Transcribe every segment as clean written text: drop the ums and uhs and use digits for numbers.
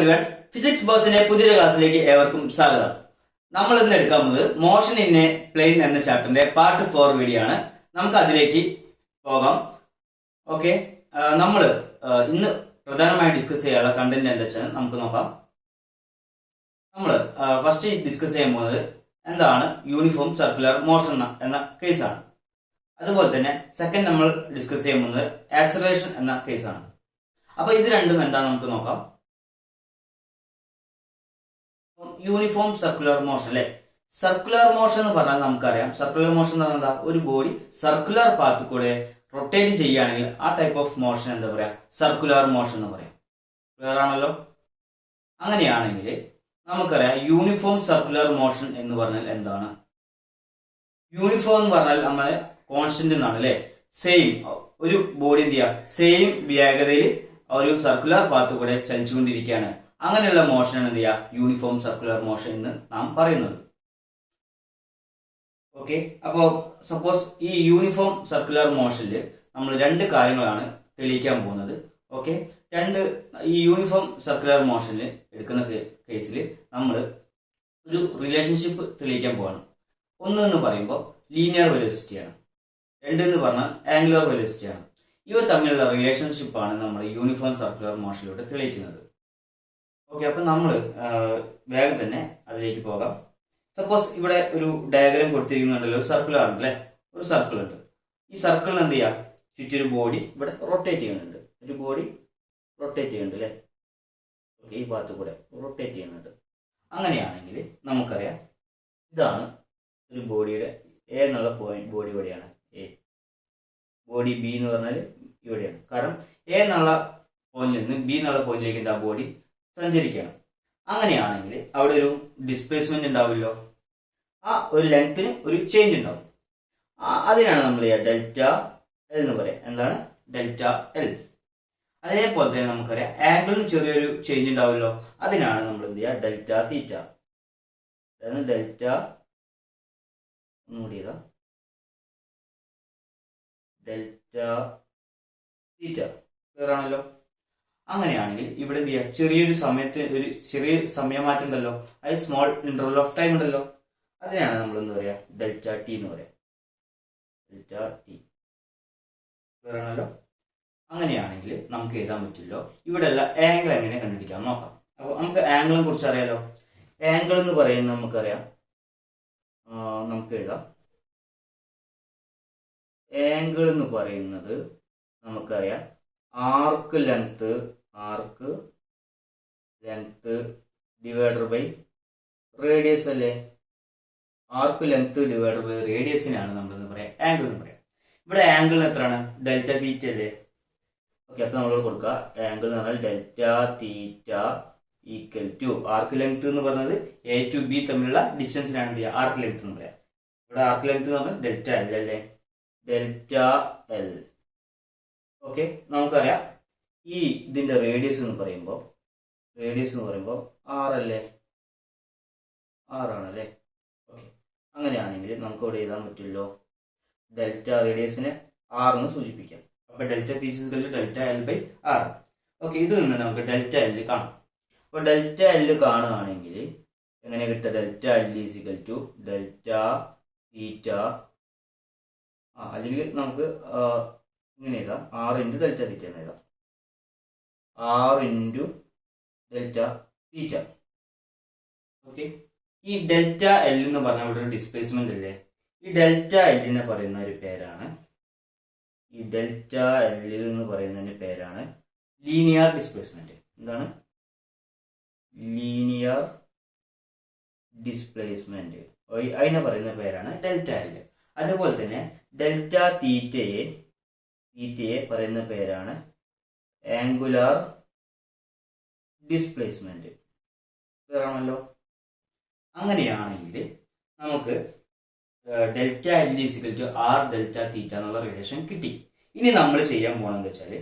Everyone, physics ബോസിന്റെ പുതിയൊരു ക്ലാസ്സിലേക്ക് ഏവർക്കും സ്വാഗതം. നമ്മൾ ഇന്ന് എടുക്കാൻ പോകുന്നത് മോഷൻ ഇൻ എ പ്ലെയിൻ എന്ന ചാപ്റ്ററിന്റെ പാർട്ട് 4 വീഡിയോ ആണ്. നമുക്ക് അതിലേക്ക് പോകാം. ഓക്കെ, നമ്മൾ ഇന്ന് പ്രധാനമായി ഡിസ്കസ് ചെയ്യാനുള്ള കണ്ടന്റ് എന്താ വെച്ചാൽ നമുക്ക് നോക്കാം. നമ്മൾ ഫസ്റ്റ് ഡിസ്കസ് ചെയ്യാൻ പോകുന്നത് എന്താണ് യൂണിഫോം സർക്കുലർ മോഷൻ എന്ന കേസാണ്. അതുപോലെ തന്നെ സെക്കൻഡ് നമ്മൾ ഡിസ്കസ് ചെയ്യാൻ പോകുന്നത് ആക്സലറേഷൻ എന്ന കേസാണ്. അപ്പൊ ഇത് രണ്ടും എന്താണെന്ന് നമുക്ക് നോക്കാം. യൂണിഫോം സർക്കുലർ മോഷൻ അല്ലെ. സർക്കുലർ മോഷൻ എന്ന് പറഞ്ഞാൽ നമുക്കറിയാം, സർക്കുലർ മോഷൻ എന്ന് പറഞ്ഞാൽ ഒരു ബോഡി സർക്കുലർ പാത്ത് കൂടെ റൊട്ടേറ്റ് ചെയ്യുകയാണെങ്കിൽ ആ ടൈപ്പ് ഓഫ് മോഷൻ എന്താ പറയാ, സർക്കുലർ മോഷൻ എന്ന് പറയാം. ക്ലിയർ ആണല്ലോ. അങ്ങനെയാണെങ്കിൽ നമുക്കറിയാം യൂണിഫോം സർക്കുലർ മോഷൻ എന്ന് പറഞ്ഞാൽ എന്താണ്. യൂണിഫോം എന്ന് പറഞ്ഞാൽ നമ്മൾ കോൺസ്റ്റന്റ് എന്നാണ് അല്ലെ. സെയിം ഒരു ബോഡി എന്ത് ചെയ്യുക, സെയിം വേഗതയിൽ ഒരു സർക്കുലർ പാത്ത് കൂടെ ചലിച്ചുകൊണ്ടിരിക്കുകയാണ്. അങ്ങനെയുള്ള മോഷനാണ് എന്ത് ചെയ്യുക, യൂണിഫോം സർക്കുലർ മോഷൻ എന്ന് നാം പറയുന്നത്. ഓക്കെ, അപ്പോ സപ്പോസ് ഈ യൂണിഫോം സർക്കുലർ മോഷനിൽ നമ്മൾ രണ്ട് കാര്യങ്ങളാണ് തെളിയിക്കാൻ പോകുന്നത്. ഓക്കെ, ഈ യൂണിഫോം സർക്കുലർ മോഷനിൽ എടുക്കുന്ന കേസിൽ നമ്മൾ ഒരു റിലേഷൻഷിപ്പ് തെളിയിക്കാൻ പോവാണ്. ഒന്ന് എന്ന് പറയുമ്പോൾ ലീനിയർ വെലോസിറ്റിയാണ്, രണ്ട് എന്ന് പറഞ്ഞാൽ ആംഗുലർ വെലോസിറ്റിയാണ്. ഇവ തമ്മിലുള്ള റിലേഷൻഷിപ്പാണ് നമ്മൾ യൂണിഫോം സർക്കുലർ മോഷനിലൂടെ തെളിയിക്കുന്നത്. ഓക്കെ, അപ്പൊ നമ്മൾ വേഗം തന്നെ അതിലേക്ക് പോകാം. സപ്പോസ് ഇവിടെ ഒരു ഡയഗ്രാം കൊടുത്തിരിക്കുന്നുണ്ടല്ലോ, ഒരു സർക്കിൾ ആണ് അല്ലെ. ഒരു സർക്കിൾ ഉണ്ട്. ഈ സർക്കിളിന് എന്ത് ചെയ്യാം, ചുറ്റൊരു ബോഡി ഇവിടെ റൊട്ടേറ്റ് ചെയ്യുന്നുണ്ട്. ഒരു ബോഡി റൊട്ടേറ്റ് ചെയ്യുന്നുണ്ട് അല്ലെ. ഓക്കെ, ഈ ഭാഗത്ത് കൂടെ റൊട്ടേറ്റ് ചെയ്യുന്നുണ്ട്. അങ്ങനെയാണെങ്കിൽ നമുക്കറിയാം ഇതാണ് ഒരു ബോഡിയുടെ എ എന്നുള്ള പോയിന്റ്. ബോഡി ഇവിടെയാണ് എ. ബോഡി ബി എന്ന് പറഞ്ഞാൽ ഇവിടെയാണ്. കാരണം എ എന്നുള്ള പോയിന്റിൽ നിന്ന് ബി എന്നുള്ള പോയിന്റിലേക്ക് എന്താ ബോഡി സഞ്ചരിക്കണം. അങ്ങനെയാണെങ്കിൽ അവിടെ ഒരു ഡിസ്പ്ലേസ്മെന്റ് ഉണ്ടാവില്ലോ. ആ ഒരു ലെങ്ത്തിന് ഒരു ചേഞ്ച് ഉണ്ടാവും. അതിനാണ് നമ്മൾ ഡെൽറ്റ എൽ എന്ന് പറയാം. എന്താണ് ഡെൽറ്റ എൽ. അതേപോലെ തന്നെ നമുക്കറിയാം ആംഗിളിന് ചെറിയൊരു ചേഞ്ച് ഉണ്ടാവില്ലോ. അതിനാണ് നമ്മൾ എന്ത് ചെയ്യുക, ഡെൽറ്റ തീറ്റ. ഡെൽറ്റ ഒന്നുകൂടി ഡെൽറ്റ തീറ്റ. ക്ലിയർ ആണല്ലോ. അങ്ങനെയാണെങ്കിൽ ഇവിടെ എന്ത് ചെയ്യുക, ചെറിയൊരു സമയത്ത് ഒരു ചെറിയ സമയമാറ്റം ഉണ്ടല്ലോ, അത് സ്മോൾ ഇന്റർവൽ ഓഫ് ടൈം ഉണ്ടല്ലോ. അതിനാണ് നമ്മൾ എന്താ പറയാ, ഡെൽറ്റ ടി എന്ന് പറയാം. Delta T. ക്ലിയർ ആണല്ലോ. അങ്ങനെയാണെങ്കിൽ നമുക്ക് എഴുതാൻ പറ്റില്ലോ ഇവിടെ ഉള്ള ആംഗിൾ എങ്ങനെ കണ്ടുപിടിക്കാം നോക്കാം. അപ്പൊ നമുക്ക് ആംഗിളിനെ കുറിച്ച് അറിയാലോ. ആംഗിൾ എന്ന് പറയുന്നത് നമുക്കറിയാം, നമുക്ക് എഴുതാം. ആംഗിൾ എന്ന് പറയുന്നത് നമുക്കറിയാം arc length divided by radius അല്ലേ. ആർക്ക് ലെങ്ത് ഡിവൈഡർ ബൈ റേഡിയസിനാണ് നമ്മൾ എന്ന് പറയാം ആംഗിൾ എന്ന് പറയാം. ഇവിടെ ആംഗിളിന് എത്രയാണ്, ഡെൽറ്റ തീറ്റ അല്ലേ. ഓക്കെ, അപ്പൊ നമ്മളോട് കൊടുക്കുക ആംഗിൾ എന്ന് പറഞ്ഞാൽ delta theta equal to arc length എന്ന് പറഞ്ഞത് എ ടു ബി തമ്മിലുള്ള ഡിസ്റ്റൻസിനാണ് എന്ത് ചെയ്യുക, ആർക്ക് ലെങ്ത് എന്ന് പറയാം. ഇവിടെ ആർക്ക് ലെങ്ത് എന്ന് പറഞ്ഞാൽ ഡെൽറ്റ എൽ അല്ലേ, ഡെൽറ്റ എൽ. ഓക്കെ, നമുക്കറിയാം ഈ ഇതിന്റെ റേഡിയസ് എന്ന് പറയുമ്പോൾ ആറല്ലേ, ആറാണല്ലേ. ഓക്കെ, അങ്ങനെയാണെങ്കിൽ നമുക്ക് ഇവിടെ എഴുതാൻ പറ്റുമല്ലോ, ഡെൽറ്റ റേഡിയസിനെ ആർ എന്ന് സൂചിപ്പിക്കാം. അപ്പൊ ഡെൽറ്റ തീസിക്കൽ delta L by R. Okay, ഇതിൽ നിന്ന് നമുക്ക് ഡെൽറ്റ എൽ കാണാം. അപ്പൊ ഡെൽറ്റ എൽ കാണുകയാണെങ്കിൽ എങ്ങനെ കിട്ടുക, delta L is equal to delta theta. അല്ലെങ്കിൽ നമുക്ക് ഇങ്ങനെ എഴുതാം, ആർ ഇൻറ്റു ഡെൽറ്റ തീറ്റ എന്ന് എഴുതാം. R into delta theta. Okay, ഈ ഡെൽറ്റ എൽ എന്ന് പറഞ്ഞാൽ ഇവിടെ ഒരു ഡിസ്പ്ലേസ്മെന്റ് അല്ലേ. ഈ ഡെൽറ്റ എല്ലിനെ പറയുന്ന ഒരു പേരാണ്, ഈ ഡെൽറ്റ എൽ എന്ന് പറയുന്നതിന്റെ പേരാണ് ലീനിയർ ഡിസ്പ്ലേസ്മെന്റ്. എന്താണ് ലീനിയർ ഡിസ്പ്ലേസ്മെന്റ്, അതിനെ പറയുന്ന പേരാണ് ഡെൽറ്റ എൽ. അതുപോലെ തന്നെ ഡെൽറ്റ തീറ്റയെ പറയുന്ന പേരാണ് ആംഗുലാർ ഡിസ്പ്ലേസ്മെന്റ്. ആണല്ലോ. അങ്ങനെയാണെങ്കിൽ നമുക്ക് delta L equal to R delta theta എന്നുള്ള റിലേഷൻ കിട്ടി. ഇനി നമ്മൾ ചെയ്യാൻ പോകണമെന്ന് വെച്ചാൽ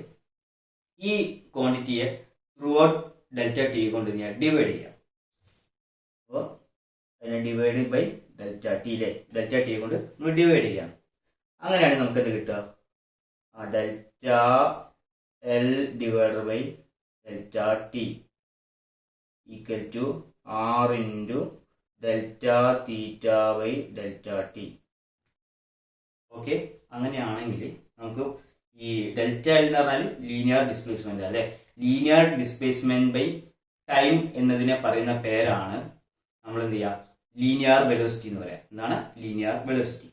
ഈ ക്വാണ്ടിറ്റിയെ ത്രൂ ഔട്ട് ഡെൽറ്റ ടി കൊണ്ട് ഞാൻ ഡിവൈഡ് ചെയ്യാം. അപ്പോൾ അതിനെ ഡിവൈഡ് ബൈ ഡെൽറ്റ ടി അല്ലേ, ഡെൽറ്റ ടി കൊണ്ട് നമ്മൾ ഡിവൈഡ് ചെയ്യാം. അങ്ങനെയാണ് നമുക്കത് കിട്ടുക, delta L divided by delta T. Equal to r into delta theta by delta T. Okay, അങ്ങനെയാണെങ്കിൽ നമുക്ക് ഈ ഡെൽറ്റ എന്ന് പറഞ്ഞാൽ ലീനിയർ ഡിസ്പ്ലേസ്മെന്റ് അല്ലെ. ലീനിയർ ഡിസ്പ്ലേസ്മെന്റ് ബൈ ടൈം എന്നതിനെ പറയുന്ന പേരാണ് നമ്മൾ എന്ത് ചെയ്യുക, ലീനിയർ വെലോസിറ്റി എന്ന് പറയാം. എന്താണ് ലീനിയർ വെലോസിറ്റി?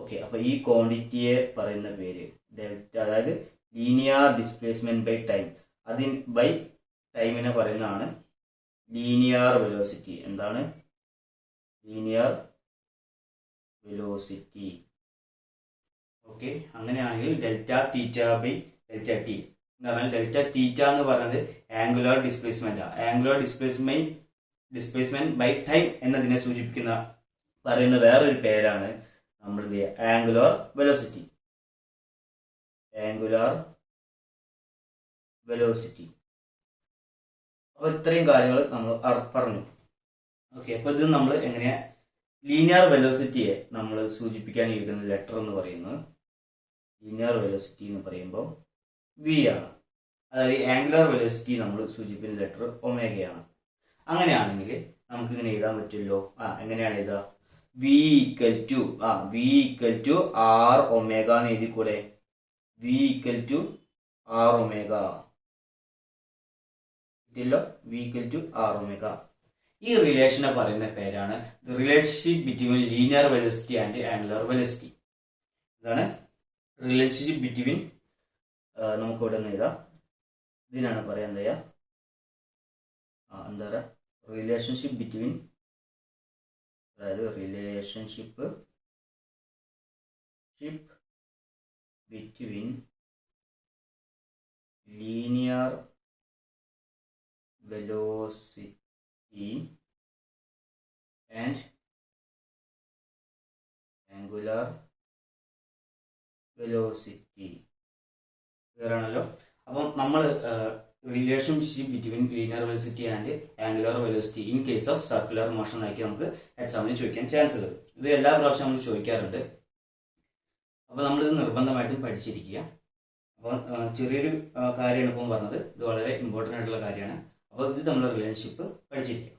ഓക്കെ, അപ്പൊ ഈ ക്വാണ്ടിറ്റിയെ പറയുന്ന പേര് ഡെൽറ്റ, അതായത് linear displacement by time, by ടൈമിനെ പറയുന്നതാണ് ലീനിയർ വെലോസിറ്റി. എന്താണ് ലീനിയർ വെലോസിറ്റി? ഓക്കെ, അങ്ങനെയാണെങ്കിൽ delta theta by delta T എന്ന് പറഞ്ഞാൽ ഡെൽറ്റ തീറ്റ എന്ന് പറയുന്നത് ആംഗുലർ ഡിസ്പ്ലേസ്മെന്റ് ആണ്. ആംഗുലർ ഡിസ്പ്ലേസ്മെന്റ് ബൈ ടൈം എന്നതിനെ സൂചിപ്പിക്കുന്ന പറയുന്ന വേറൊരു പേരാണ് നമ്മളുടെ ആംഗുലർ വെലോസിറ്റി. Angular velocity. അപ്പൊ ഇത്രയും കാര്യങ്ങൾ നമ്മൾ പറഞ്ഞു. ഓക്കെ, അപ്പൊ ഇത് നമ്മൾ എങ്ങനെയാ ലീനിയർ വെലോസിറ്റിയെ നമ്മൾ സൂചിപ്പിക്കാൻ എഴുതുന്ന ലെറ്റർ എന്ന് പറയുന്നത്, ലീനിയർ വെലോസിറ്റി എന്ന് പറയുമ്പോൾ വി ആണ്. അതായത് ആംഗുലർ വെലോസിറ്റി നമ്മൾ സൂചിപ്പിക്കുന്ന ലെറ്റർ ഒമേഗയാണ്. അങ്ങനെയാണെങ്കിൽ നമുക്ക് ഇങ്ങനെ എഴുതാൻ പറ്റുമല്ലോ. എങ്ങനെയാണ് എഴുതുക? V equal to R omega എന്ന് എഴുതിക്കൂടെ? V equal to R omega ഇല്ലോ. V equal to R omega. ഈ റിലേഷനെ പറയുന്ന പേരാണ് relationship between linear velocity and angular velocity. ഇതാണ് റിലേഷൻഷിപ്പ് ബിറ്റ്വീൻ, നമുക്ക് ഇവിടെ നിന്ന് എഴുതാം. ഇതിനാണ് പറയാൻ എന്താ പറയുക, റിലേഷൻഷിപ്പ് ബിറ്റ്വീൻ, അതായത് relationship between linear velocity and angular velocity. ക്ലിയറാണല്ലോ? അപ്പം നമ്മൾ relationship between linear velocity and angular velocity in case of circular motion ആക്കി നമുക്ക് എക്സാമിന് ചോദിക്കാൻ ചാൻസ് ഉള്ളത്. ഇത് എല്ലാ പ്രാവശ്യം നമ്മൾ ചോദിക്കാറുണ്ട്. അപ്പൊ നമ്മളിത് നിർബന്ധമായിട്ടും പഠിച്ചിരിക്കുക. അപ്പോൾ ചെറിയൊരു കാര്യമാണ് ഇപ്പം പറഞ്ഞത്. ഇത് വളരെ ഇമ്പോർട്ടൻ്റ് ആയിട്ടുള്ള കാര്യമാണ്. അപ്പോൾ ഇത് നമ്മൾ റിലേഷൻഷിപ്പ് പഠിച്ചിരിക്കുക.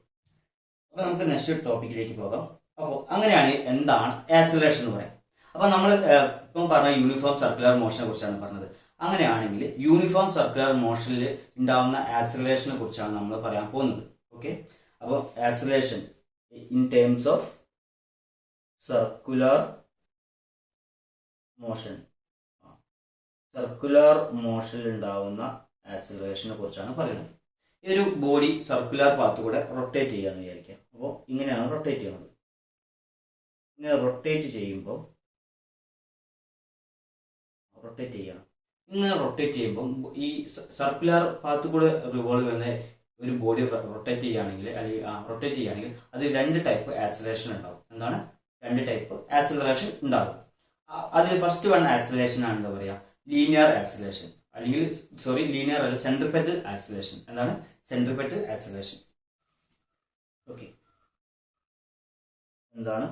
അപ്പൊ നമുക്ക് നെക്സ്റ്റ് ടോപ്പിക്കിലേക്ക് പോകാം. അപ്പോൾ അങ്ങനെയാണ് എന്താണ് ആക്സിലറേഷൻ എന്ന് പറയാം. അപ്പൊ നമ്മൾ ഇപ്പം പറഞ്ഞ യൂണിഫോം സർക്കുലർ മോഷനെ കുറിച്ചാണ് പറഞ്ഞത്. അങ്ങനെയാണെങ്കിൽ യൂണിഫോം സർക്കുലർ മോഷനിൽ ഉണ്ടാവുന്ന ആക്സിലറേഷനെ കുറിച്ചാണ് നമ്മൾ പറയാൻ പോകുന്നത്. ഓക്കെ, അപ്പോൾ acceleration in terms of circular motion, circular മോഷനിൽ ഉണ്ടാവുന്ന ആക്സിലറേഷനെ കുറിച്ചാണ് പറയുന്നത്. ഈ ഒരു ബോഡി സർക്കുലർ പാത്ത് കൂടെ റൊട്ടേറ്റ് ചെയ്യാന്ന് വിചാരിക്കാം. അപ്പോൾ ഇങ്ങനെയാണ് റൊട്ടേറ്റ് ചെയ്യുന്നത്. ഇങ്ങനെ റൊട്ടേറ്റ് ചെയ്യുമ്പോൾ ഇങ്ങനെ റൊട്ടേറ്റ് ചെയ്യുമ്പോൾ ഈ സർക്കുലർ പാത്ത് കൂടെ റിവോൾവ് ചെയ്യുന്ന ഒരു ബോഡി റൊട്ടേറ്റ് ചെയ്യുകയാണെങ്കിൽ, അല്ലെങ്കിൽ റൊട്ടേറ്റ് ചെയ്യുകയാണെങ്കിൽ അത് രണ്ട് ടൈപ്പ് ആക്സിലറേഷൻ ഉണ്ടാവും. എന്താണ്? രണ്ട് ടൈപ്പ് ആക്സിലറേഷൻ ഉണ്ടാകും. അതിൽ ഫസ്റ്റ് വൺ ആക്സിലറേഷൻ ആണ് എന്താ പറയുക, ലീനിയർ ആക്സിലറേഷൻ, അല്ലെങ്കിൽ ലീനിയർ അല്ല, സെൻട്രിപെറ്റൽ ആക്സിലറേഷൻ. എന്താണ് സെൻട്രിപെറ്റൽ ആക്സിലറേഷൻ? ഓക്കെ, എന്താണ്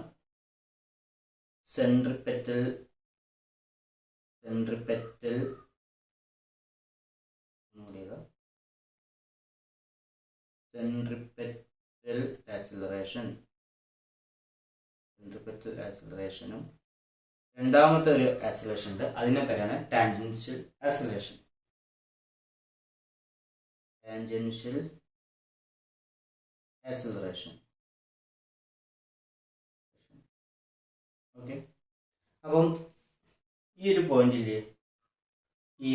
സെൻട്രിപെറ്റൽ ആക്സിലറേഷനും രണ്ടാമത്തെ ഒരു ആക്സിലറേഷൻ ഉണ്ട്. അതിന്റെ പേരാണ് ടാൻജൻഷ്യൽ ആക്സിലറേഷൻ. ഓക്കെ, അപ്പം ഈ ഒരു പോയിന്റില് ഈ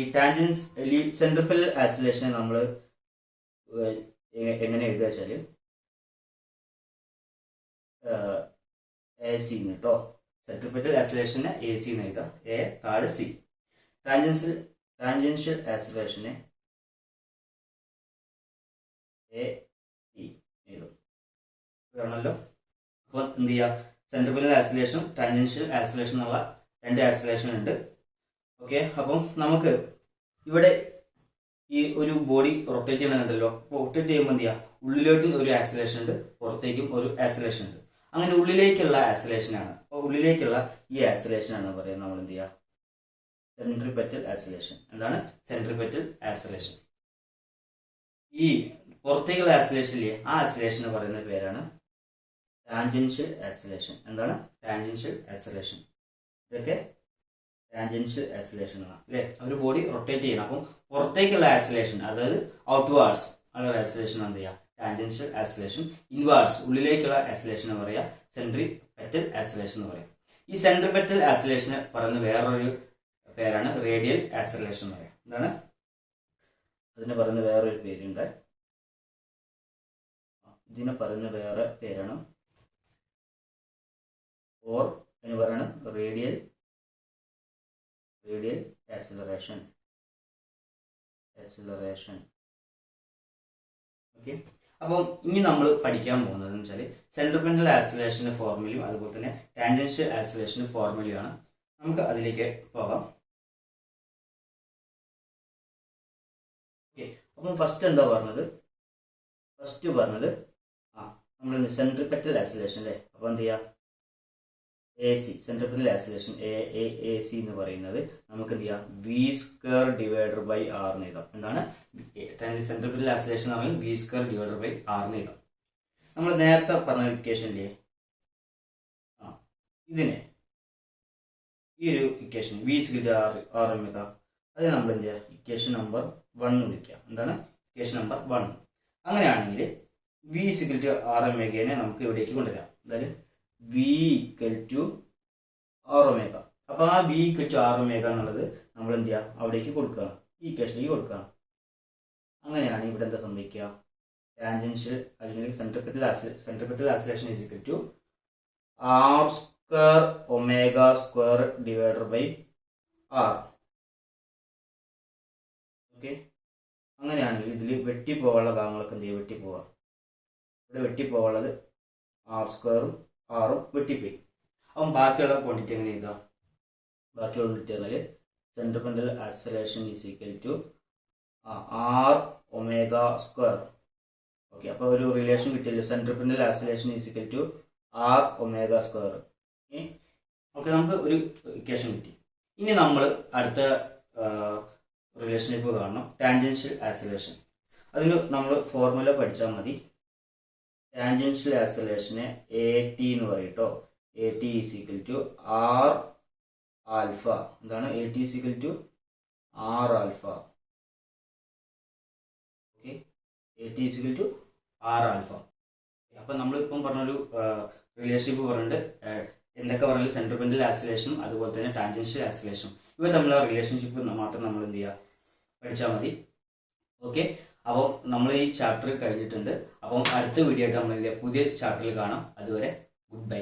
സെൻട്രിപെറ്റൽ ആക്സിലറേഷനെ നമ്മൾ എങ്ങനെ എഴുതുക വെച്ചാല് AC കേട്ടോ. സെൻട്രിപെറ്റൽ ആക്സിലറേഷനെ AC എന്ന് എഴുതാം. A താഴെ C. ടാൻജൻഷ്യൽ ആക്സിലറേഷനെ AT എഴുതും. വേണമല്ലോ. അപ്പൊ എന്ത് ചെയ്യുക, സെൻട്രിപെറ്റൽ ആക്സിലറേഷൻ, ടാൻജൻഷ്യൽ ആക്സിലറേഷൻ എന്നുള്ള രണ്ട് ആക്സിലറേഷൻ ഉണ്ട്. ഓക്കെ, അപ്പം നമുക്ക് ഇവിടെ ഈ ഒരു ബോഡി റൊട്ടേറ്റ് ചെയ്യണമെന്നുണ്ടല്ലോ. റൊട്ടേറ്റ് ചെയ്യുമ്പോൾ എന്ത് ചെയ്യുക, ഉള്ളിലോട്ട് ഒരു ആക്സിലറേഷൻ ഉണ്ട്, പുറത്തേക്കും ഒരു ആക്സിലറേഷൻ ഉണ്ട്. അങ്ങനെ ഉള്ളിലേക്കുള്ള ആക്സിലറേഷൻ ആണ്. അപ്പോൾ ഉള്ളിലേക്കുള്ള ഈ ആക്സിലറേഷൻ ആണ് പറയുന്നത് നമ്മൾ എന്ത് ചെയ്യുക, സെൻട്രിപെറ്റൽ ആക്സിലറേഷൻ. എന്താണ് സെൻട്രിപെറ്റൽ ആക്സിലറേഷൻ? ഈ പുറത്തേക്കുള്ള ആക്സിലേഷൻ ഇല്ലേ, ആ ആക്സിലേഷന് പറയുന്ന പേരാണ് ടാൻജൻഷ്യൽ ആക്സിലേഷൻ. എന്താണ് ടാൻജൻഷ്യൽ ആക്സിലേഷൻ? ഇതൊക്കെ ടാൻജൻഷ്യൽ ആക്സിലേഷൻ ആണ് അല്ലെ. ഒരു ബോഡി റൊട്ടേറ്റ് ചെയ്യണം, അപ്പം പുറത്തേക്കുള്ള ആക്സിലേഷൻ, അതായത് ഔട്ട്വാർഡ്സ് ഉള്ള ആക്സിലേഷൻ എന്ത് ചെയ്യുക, ടാൻജൻഷ്യൽ ആക്സിലേഷൻ. ഇൻവാർഡ്സ് ഉള്ളിലേക്കുള്ള ആക്സിലേഷൻ എന്ന് പറയാം സെൻട്രിപെറ്റൽ ആക്സിലേഷൻ എന്ന് പറയാം. ഈ സെൻട്രിപെറ്റൽ ആക്സിലേഷന് പറയുന്ന വേറൊരു പേരാണ് റേഡിയൽ ആക്സിലേഷൻ എന്ന് പറയാം. എന്താണ് അതിന് പറയുന്ന വേറൊരു പേരുണ്ട്, ഇതിനെ പറയുന്ന വേറെ പേരാണ് ഓർ എന്ന് പറയുന്നത് റേഡിയൽ ആക്സിലറേഷൻ. ഓക്കെ. അപ്പം ഇനി നമ്മൾ പഠിക്കാൻ പോകുന്നത് എന്ന് വെച്ചാൽ സെൻട്രിപെറ്റൽ ആക്സിലേഷന്റെ ഫോർമുലയും അതുപോലെ തന്നെ ടാൻജൻഷ്യൽ ആക്സിലേഷന്റെ ഫോർമുലയാണ്. നമുക്ക് അതിലേക്ക് പോകാം. ഓക്കെ. അപ്പം ഫസ്റ്റ് എന്താ പറഞ്ഞത്, നമ്മൾ സെൻട്രിപെറ്റൽ ആക്സിലേഷൻ അല്ലേ. അപ്പൊ എന്ത് ചെയ്യാം, A C centripetal acceleration A C എന്ന് പറയുന്നത് നമുക്ക് എന്ത് ചെയ്യാം, V square divided by R എന്ന് എഴുതാം. എന്താണ് സെൻട്രിപെറ്റൽ ആക്സിലേഷൻ എന്ന് പറഞ്ഞാൽ V square divided by R എന്ന് എഴുതാം. നമ്മൾ നേരത്തെ പറഞ്ഞ ഇക്വേഷനിലെ ഇതിനെ ഈ ഒരു equation V square R omega, അത് നമ്മൾ എന്ത് ചെയ്യുക, ഇക്വേഷൻ നമ്പർ 1 വിളിക്കുക. എന്താണ് ഇക്വേഷൻ നമ്പർ 1? അങ്ങനെയാണെങ്കിൽ വി ഈക്വൽ ടു ആർ ഒമേഗയെ നമുക്ക് ഇവിടേക്ക് കൊണ്ടുവരാം. അതായത് V equal to R omega. അപ്പൊ ആ V equal to R omega എന്നുള്ളത് നമ്മൾ എന്ത് ചെയ്യുക, അവിടേക്ക് കൊടുക്കുകയാണ്, ഈ ഇക്വേഷനിലേക്ക് കൊടുക്കുകയാണ്. അങ്ങനെയാണ് ഇവിടെ എന്താ സംഭവിക്കുക, ടാൻജൻഷ്യൽ അല്ലെങ്കിൽ centripetal acceleration is equal to R square omega square divided by R. Okay. അങ്ങനെയാണെങ്കിൽ ഇതിൽ വെട്ടിപ്പോകാനുള്ള ഭാഗങ്ങളൊക്കെ എന്ത് ചെയ്യുക, വെട്ടിപ്പോവുക. ഇവിടെ വെട്ടിപ്പോകാനുള്ളത് ആർ സ്ക്വയറും ആറും വെട്ടിപ്പോയി. അപ്പം ബാക്കിയുള്ള ക്വാണ്ടിറ്റി എങ്ങനെ എഴുതുക, ബാക്കിയുള്ള ക്വാണ്ടിറ്റി എന്നാൽ centripetal acceleration is equal to R omega square. Okay. അപ്പോൾ ഒരു റിലേഷൻ കിട്ടിയല്ലോ, centripetal acceleration is equal to R omega square. Okay, നമുക്ക് ഒരു ഇക്വേഷൻ കിട്ടി. ഇനി നമ്മൾ അടുത്ത റിലേഷൻഷിപ്പ് കാണണം, ടാൻജൻഷ്യൽ ആക്സിലേഷൻ. അതിന് നമ്മൾ ഫോർമുല പഠിച്ചാൽ മതി. ടാൻജൻഷ്യൽ ആക്സിലേഷനെ എ ടി എന്ന് പറയട്ടോ. A T is equal to R alpha. എന്താണ് A T is equal to R alpha. Okay, A T is equal to R alpha. അപ്പൊ നമ്മളിപ്പം പറഞ്ഞൊരു റിലേഷൻഷിപ്പ് പറഞ്ഞിട്ട് എന്തൊക്കെ പറഞ്ഞാലും സെൻട്രിപെറ്റൽ ആക്സിലേഷനും അതുപോലെ തന്നെ ടാൻജൻഷ്യൽ ആക്സിലേഷനും ഇവ തമ്മിലുള്ള റിലേഷൻഷിപ്പ് മാത്രം നമ്മൾ എന്ത് ചെയ്യുക, പഠിച്ചാൽ മതി. ഓക്കെ. അപ്പോൾ നമ്മൾ ഈ ചാപ്റ്റർ കഴിഞ്ഞിട്ടുണ്ട്. അപ്പം അടുത്ത വീഡിയോ ആയിട്ട് നമ്മൾ പുതിയ ചാപ്റ്ററിൽ കാണാം. അതുവരെ ഗുഡ് ബൈ.